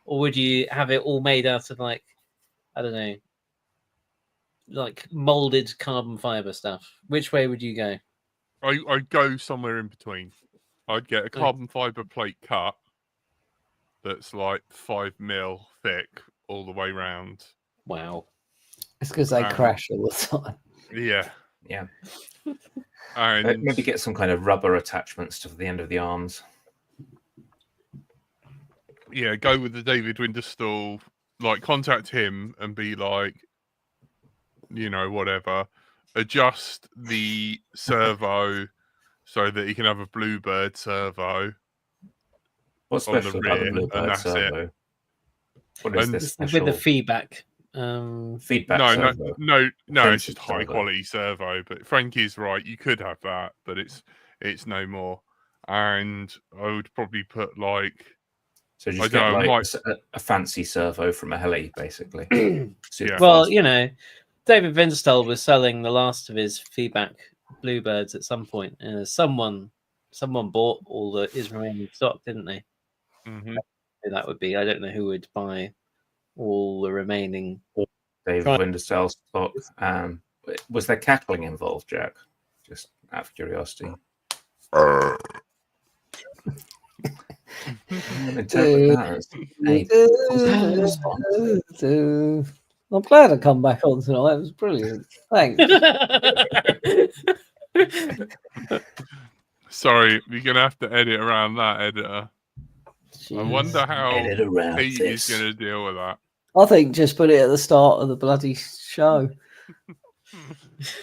Or would you have it all made out of like, I don't know, like molded carbon fiber stuff? Which way would you go? I'd go somewhere in between. I'd get a carbon fiber plate cut that's like 5 mil thick all the way round. Wow. It's because they crash all the time. Yeah. Yeah. And Maybe get some kind of rubber attachments to the end of the arms. yeah, go with the David Winterstall. Like, contact him and be like, whatever. Adjust the servo so that he can have a Bluebird servo What's on the special about the rear, and Bluebird that's it. servo? What is And this It's special with the feedback. feedback No, servo? no, it's Offensive just high servo. quality servo. But Frankie's right. You could have that, but it's no more. And I would probably put like, So I just don't get know, like a fancy servo from a heli, basically. Super Yeah. Well, fast. David Vinstall was selling the last of his feedback Bluebirds at some point. Someone bought all his remaining stock, didn't they? mhm. Who that would be. I don't know who would buy all the remaining. Dave Try- Winterstell's book. Was there cackling involved, Jack? Just out of curiosity. Interpret that as a I'm glad I come back on tonight. It was brilliant. Thanks. Sorry, you're gonna have to edit around that, editor. I wonder how edit around Pete this. is gonna deal with that. I think just put it at the start of the bloody show.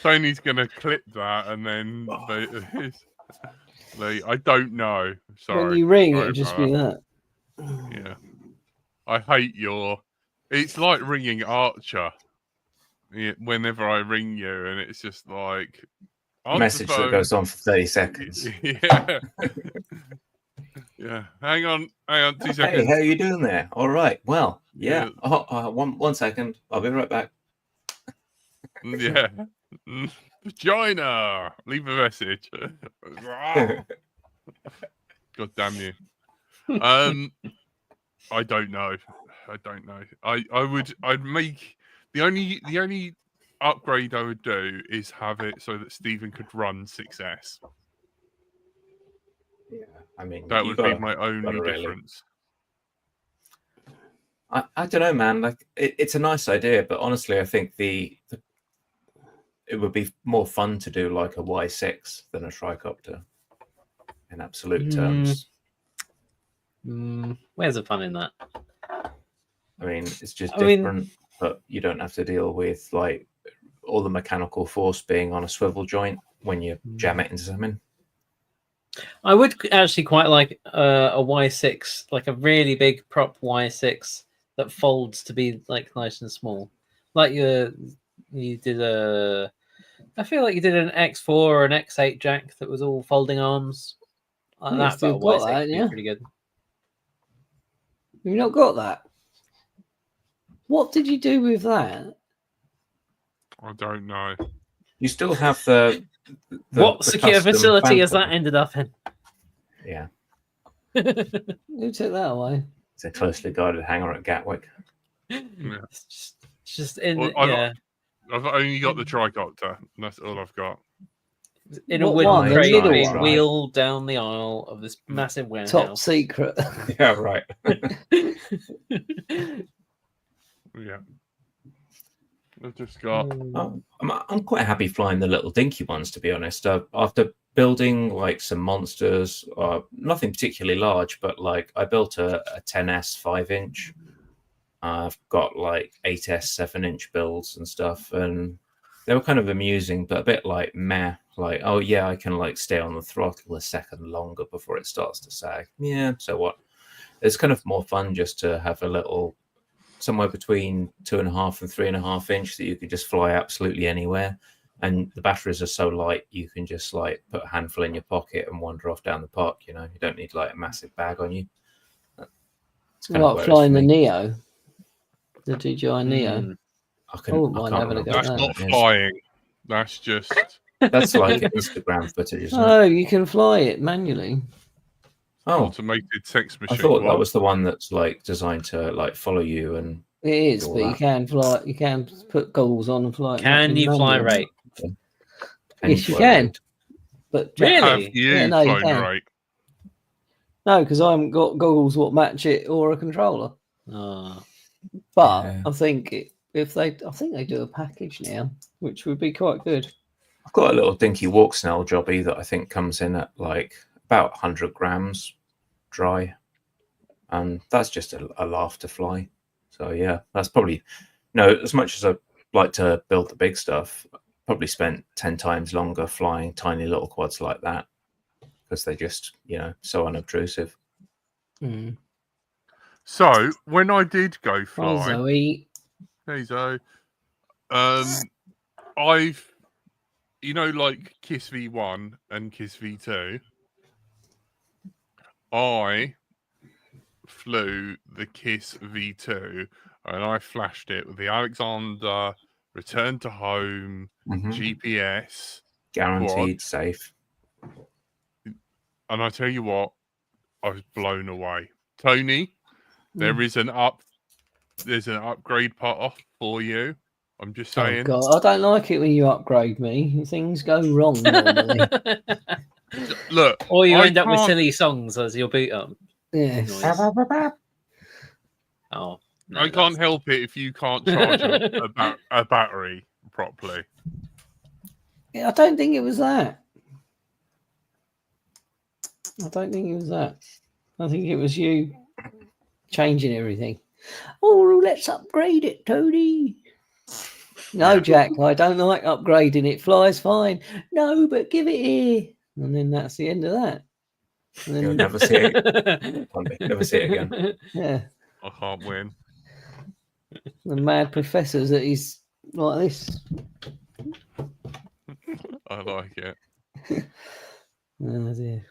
Tony's gonna clip that, and then I don't know. Sorry. When you ring, Sorry it'll just about be that. Yeah. I hate it's like ringing Archer. Yeah, whenever I ring you, and it's just like answer Message that phone. goes on for 30 seconds. Yeah. Yeah. Hang on 2 Hey, seconds. how you doing there? All right. Well, yeah. Yeah. One second. I'll be right back. Yeah. Vagina. Leave a message. God damn you. I don't know. I'd make the only upgrade I would do is have it so that Stephen could run 6S. Yeah, I mean, That you would gotta- be my only really- difference. I don't know, man. Like it's a nice idea, but honestly, I think it would be more fun to do like a Y6 than a tricopter in absolute terms. Where's the fun in that? I mean, it's just I mean- different, but you don't have to deal with like all the mechanical force being on a swivel joint when you jam it into something. I would actually quite like a Y6, like a really big prop Y6 that folds to be like nice and small. Like I feel like you did an X4 or an X8 jack that was all folding arms. Like You that, still but a got Y6 that, would be yeah? pretty good. You've not got that. What did you do with that? I don't know. You still have the What the secure custom facility has phantom. that ended up in? Yeah, Who took that away? it's a closely guarded hangar at Gatwick. It's just in Well, I've only got the tricopter. And that's all I've got. in a What wooden one? The crate middle being one? wheeled down the aisle of this massive Top warehouse. secret. Yeah, right. Yeah. I've just got. I'm quite happy flying the little dinky ones, to be honest. After building like some monsters, nothing particularly large, but like I built a 10S 5-inch. I've got like 8S 7-inch builds and stuff, and they were kind of amusing, but a bit like meh. Like, oh yeah, I can like stay on the throttle a second longer before it starts to sag. Yeah, so what? It's kind of more fun just to have a little somewhere between 2.5 and 3.5 inch that you could just fly absolutely anywhere. And the batteries are so light, you can just like put a handful in your pocket and wander off down the park. You don't need like a massive bag on you. It's kind of Like where it's flying for the me. Neo, the DJI Neo. I wouldn't I mind can't having a remember go which at That's one not it is. flying. That's just. That's like Instagram footage, isn't it? Oh, you can fly it manually. Oh, Automated sex I machine. thought that What? was the one that's like designed to like follow you and It is, all but you that. can fly. You can put goggles on and fly. it Can you fly manually. right? Yes, you fly can. right. But Really? Have you Yeah, no, you flown can. right? no, because I haven't got goggles what match it or a controller. Oh. But Yeah. I think I think they do a package now, which would be quite good. I've got a little dinky walk snail jobby that I think comes in at like about 100 grams dry, and that's just a laugh to fly. So yeah, that's probably as much as I like to build the big stuff, probably spent 10 times longer flying tiny little quads like that because they're just so unobtrusive. So when I did go Oh, fly, Zoe. hey Zoe, I've like Kiss V1 and Kiss V2. I flew the Kiss V2 and I flashed it with the Alexander return to home GPS Guaranteed quad. safe. And I tell you what, I was blown away. Tony, there's an upgrade path for you. I'm just saying. Oh God, I don't like it when you upgrade me. Things go wrong normally. Look, Or you I end up with can't- silly songs as your boot up. Yes. Noise. Oh, no, I can't help it if you can't charge a battery properly. I don't think it was that. I don't think it was that. I think it was you changing everything. Oh, let's upgrade it, Tony. No, Jack, I don't like upgrading. It flies fine. No, but give it here. And then that's the end of that. And You'll then, never see it. Never see it again. yeah, I can't win. the mad professors that he's like this. I like it. Oh, dear.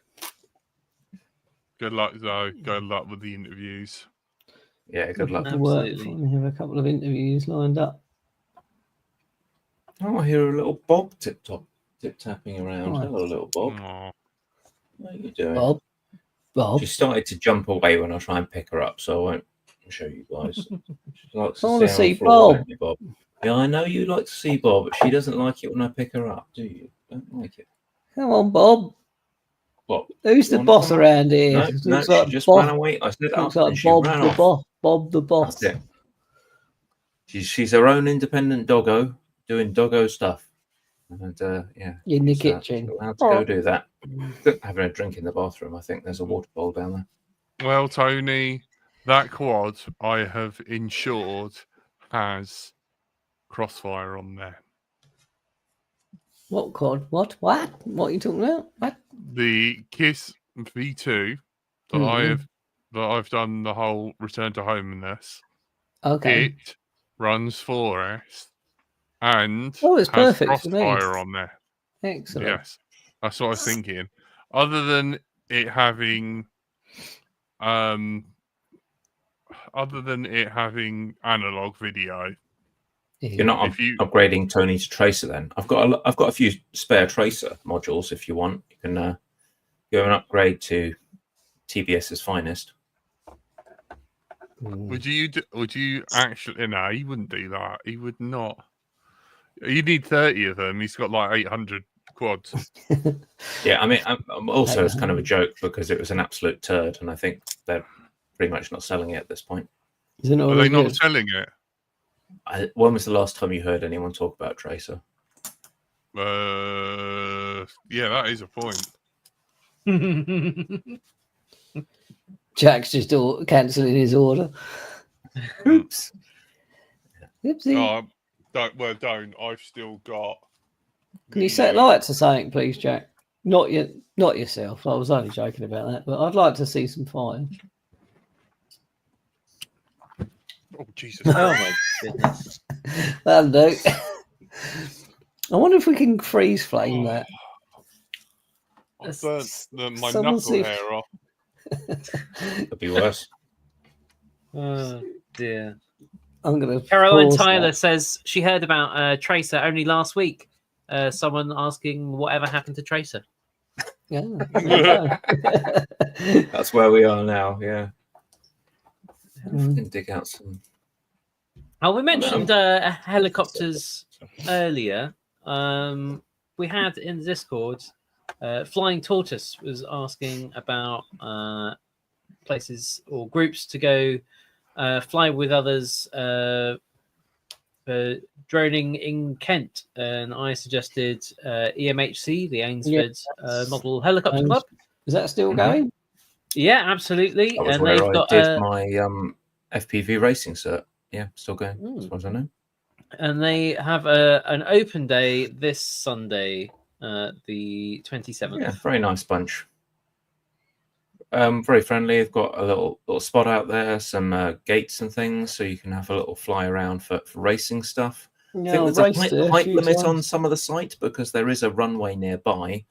Good luck, Zoe. Good luck with the interviews. Yeah, good luck. To work Absolutely. before we have a couple of interviews lined up. Oh, I hear a little Bob tip-tapping around. Right. Hello, little Bob. Aw. What are you doing? Bob. She started to jump away when I try and pick her up, so I won't show you guys. She likes I wanna stay on the see floor, Bob. don't you, Bob. Yeah, I know you like to see Bob, but she doesn't like it when I pick her up, do you? Don't like it. Come on, Bob. Bob. Who's the wanna boss come up? around here? No, Looks no, like she just Bob. ran away. I stood up Looks like and she Bob ran the off. boss. Bob the boss. That's it. She's her own independent doggo doing doggo stuff. And yeah. In the she's, kitchen. she's allowed to go do that. Having a drink in the bathroom. I think there's a water bowl down there. Well, Tony, that quad I have insured has Crossfire on there. What quad? What? What are you talking about? What? The Kiss V2 that I've done the whole return to home in this. Okay. It runs Forest and Oh, it's has perfect for me. Crossfire on there. Excellent. Yes, that's what I was thinking. Other than it having, analog video, You're not If you- upgrading Tony to Tracer then. I've got a few spare Tracer modules if you want. You can go and upgrade to TBS's finest. Would you actually? No, he wouldn't do that. He would not. You need 30 of them. He's got like 800 quads. Yeah, I mean, I'm also it's kind of a joke because it was an absolute turd, and I think they're pretty much not selling it at this point. Is it not Are they really not good? selling it? When was the last time you heard anyone talk about Tracer? Yeah, that is a point. Jack's just cancelling his order. Oops. Oopsie. Oh, don't. I've still got. Can you set light to something, please, Jack? Not yourself. I was only joking about that, but I'd like to see some fire. Oh Jesus! Oh my goodness. That'll do. I wonder if we can freeze flame that. I burnt my Someone knuckle see if- hair off. Could be worse. Oh dear. I'm gonna. Caroline pause Tyler that. says she heard about Tracer only last week. Someone asking whatever happened to Tracer. Yeah. there you go. That's where we are now. Yeah. We Mm. can dig out some. Oh, we mentioned helicopters earlier. We had in the Discord, Flying Tortoise was asking about places or groups to go fly with others droning in Kent, and I suggested EMHC, the Ainsford Model Helicopter Club. Is that still Mhm. going? Yeah, absolutely. That was And where they've I got did my FPV racing cert. Yeah, still going, as far as I know. and they have an open day this Sunday, the 27th. Yeah, very nice bunch. Very friendly. They've got a little spot out there, some gates and things, so you can have a little fly around for racing stuff. I Yeah, think I've there's a raced there a height few limit on times. some of the site because there is a runway nearby.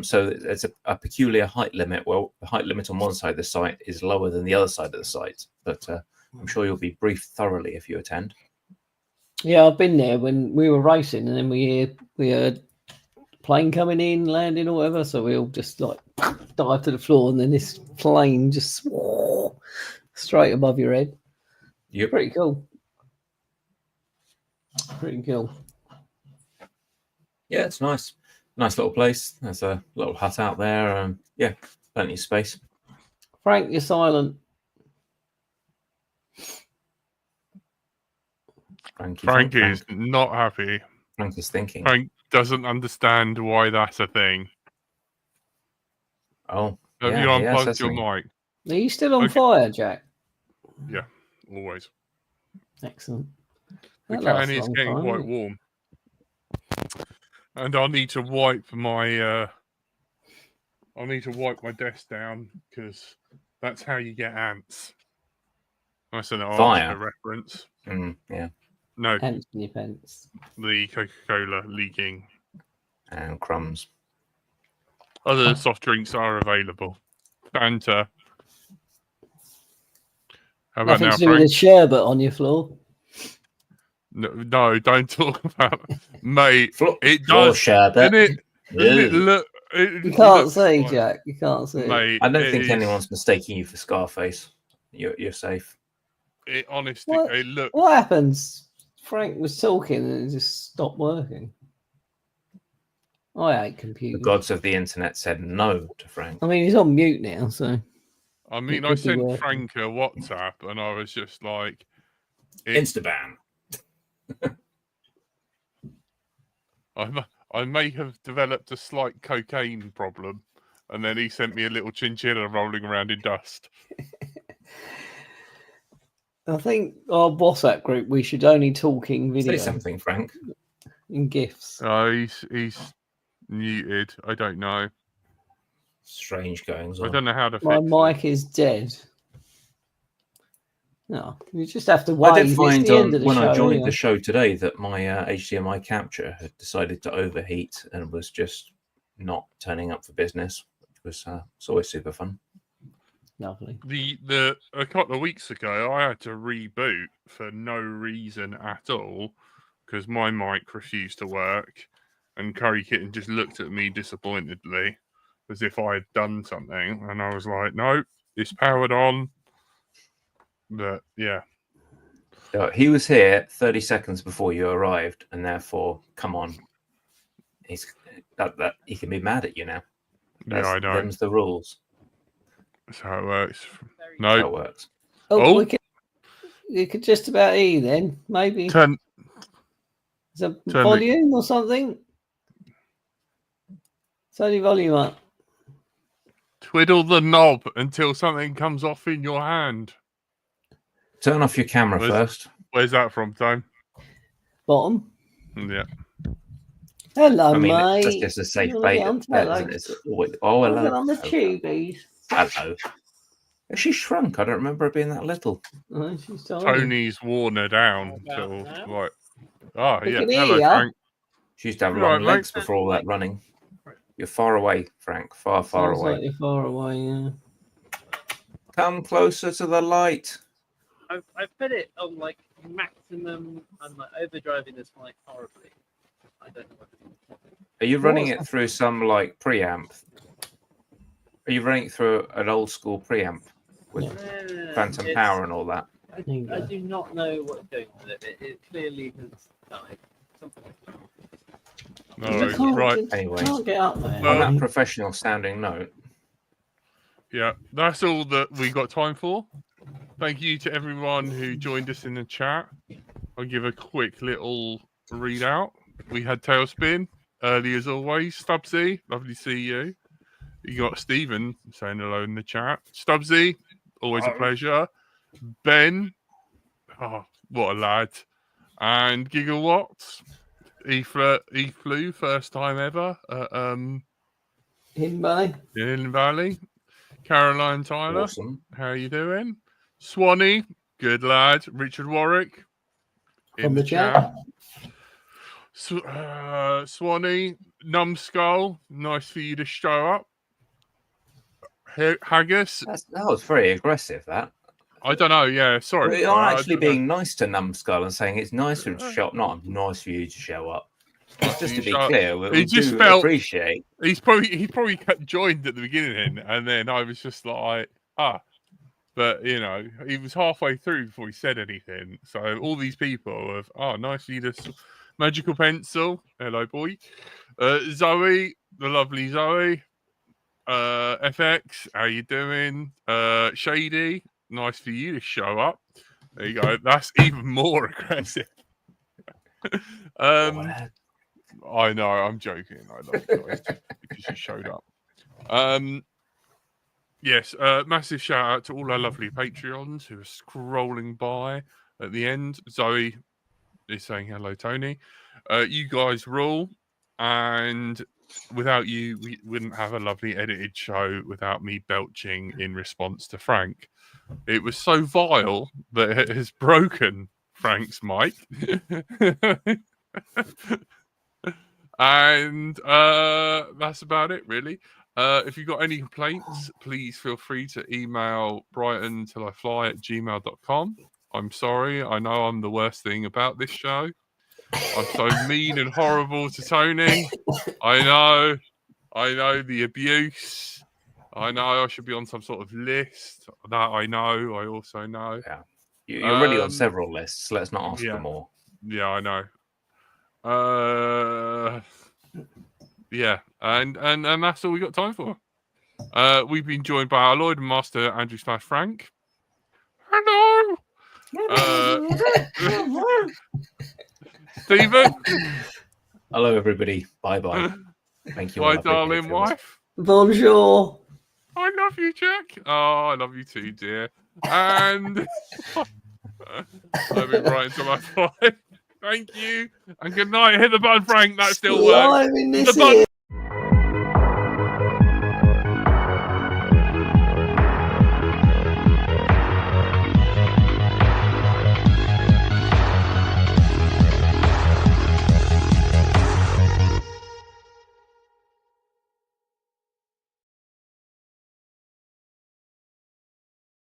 So it's a peculiar height limit. Well, the height limit on one side of the site is lower than the other side of the site, but I'm sure you'll be briefed thoroughly if you attend. Yeah, I've been there when we were racing, and then we heard plane coming in, landing or whatever. So we all just like dive to the floor, and then this plane just straight above your head. Yep. Pretty cool. Pretty cool. Yeah, it's nice. Nice little place. There's a little hut out there. Yeah, plenty of space. Frank, you're silent. Frank is not happy. Frank is thinking. Frank doesn't understand why that's a thing. Oh, Have yeah, you he unplugged has, your hasn't mic? Are you still on Okay. fire, Jack? Yeah, always. Excellent. The That lasts can a is long getting time, quite isn't it? warm. And I need to wipe my desk down because that's how you get ants. That's an Fire. Archer reference. Yeah, No, Ants in your pants. the Coca-Cola leaking. and crumbs. Other soft drinks are available. Fanta. How about Nothing now, to do with Frank? the sherbet on your floor. No, don't talk about mate. It Floor does, sherbet. didn't it look? You can't see, Jack. You can't see. Mate, I don't it think is- anyone's mistaking you for Scarface. You're safe. It honestly, What? it looked. What happens? Frank was talking and it just stopped working. I hate The computers. gods of the internet said no to Frank. I mean, he's on mute now, so I mean, It I could be sent working. Frank a WhatsApp, and I was just like, Instaban. I may have developed a slight cocaine problem, and then he sent me a little chinchilla rolling around in dust. I think our WhatsApp group we should only talk in Say video, something, Frank. in GIFs. Oh, he's muted. I don't know. Strange goings I on. don't know how to My fix mic is dead. No, you just have to wait. I did It's find the end of the when show, I joined anyway. the show today that my HDMI capture had decided to overheat and was just not turning up for business, which was it's always super fun. Lovely. The a couple of weeks ago, I had to reboot for no reason at all because my mic refused to work, and Curry Kitten just looked at me disappointedly, as if I had done something, and I was like, "No, it's powered on." But yeah, He was here 30 seconds before you arrived, and therefore, come on, he's that he can be mad at you now. yeah, I know. Them's the rules. That's how it works. That's how No, it works. Oh. You could just about then. Maybe turn. is a turn the- volume or something. Turn your volume up. Twiddle the knob until something comes off in your hand. Turn off your camera Where's- first. Where's that from, Tone? Bottom. Yeah. Hello, I mean, mate. it's just a safe You wanna get bait. on Bet, to isn't that? it? It's always, oh, Get hello. on the Hello. tubies. Hello. She shrunk. I don't remember her being that little. Oh, she's tiny. Tony's worn her down How until about now? like. Oh We yeah. can hear Hello, ya. Frank. She used to have You long alright, legs mate? before all that running. You're far away, Frank. Far, far Sounds away. like you're far away. Yeah. Come closer to the light. I've put it on like maximum. I'm like overdriving this mic horribly. I don't know what. Are you running What? it through some like preamp? Are you running it through an old school preamp with phantom power and all that? There you I go. do not know what it's doing with it. It clearly has died. Something like that. No, You worries. can't Right. get- Anyway. can't get up there. Well- On that professional sounding note, Yeah, that's all that we got time for. Thank you to everyone who joined us in the chat. I'll give a quick little readout. We had Tailspin early as always. Stubbsy, lovely to see you. You got Stephen saying hello in the chat. Stubbsy, always a pleasure. Ben, oh, what a lad. And Gigawatts, he flew first time ever at Hidden Valley. Hidden Valley. Caroline Tyler, Awesome. how are you doing? Swanee, good lad. Richard Warwick in From the the chat. Swanee, Numbskull, nice for you to show up. Haggis, That was very aggressive, that. I don't know. Yeah, sorry. We are actually being nice to Numbskull and saying it's nice for you to show up, not nice for you to show up. Just to be clear, we just do felt appreciate. he probably joined at the beginning, and then I was just like, but you know, he was halfway through before he said anything. So all these people have, nice for you to magical pencil. Hello, boy. Zoe, the lovely Zoe. FX, how you doing? Shady, nice for you to show up. There you go. That's even more aggressive. I know, I'm joking. I love you guys because you showed up. Yes, massive shout out to all our lovely Patreons who are scrolling by at the end. Zoe is saying hello, Tony. You guys rule, and without you, we wouldn't have a lovely edited show without me belching in response to Frank. It was so vile that it has broken Frank's mic. And that's about it, really. If you've got any complaints, please feel free to email brightontilifly@gmail.com. I'm sorry. I know I'm the worst thing about this show. I'm so mean and horrible to Tony. I know the abuse. I know I should be on some sort of list. That I know. I also know. Yeah, you're really on several lists. Let's not ask for more. Yeah, I know. Yeah, and that's all we got time for. We've been joined by our Lord and Master Andrew / Frank. Hello. Stephen. Hello, everybody. Bye. Thank you. My darling wife. Bonjour. I love you, Jack. Oh, I love you too, dear. And I've been right into my five. Thank you. And good night. Hit the button, Frank. That still works. The button.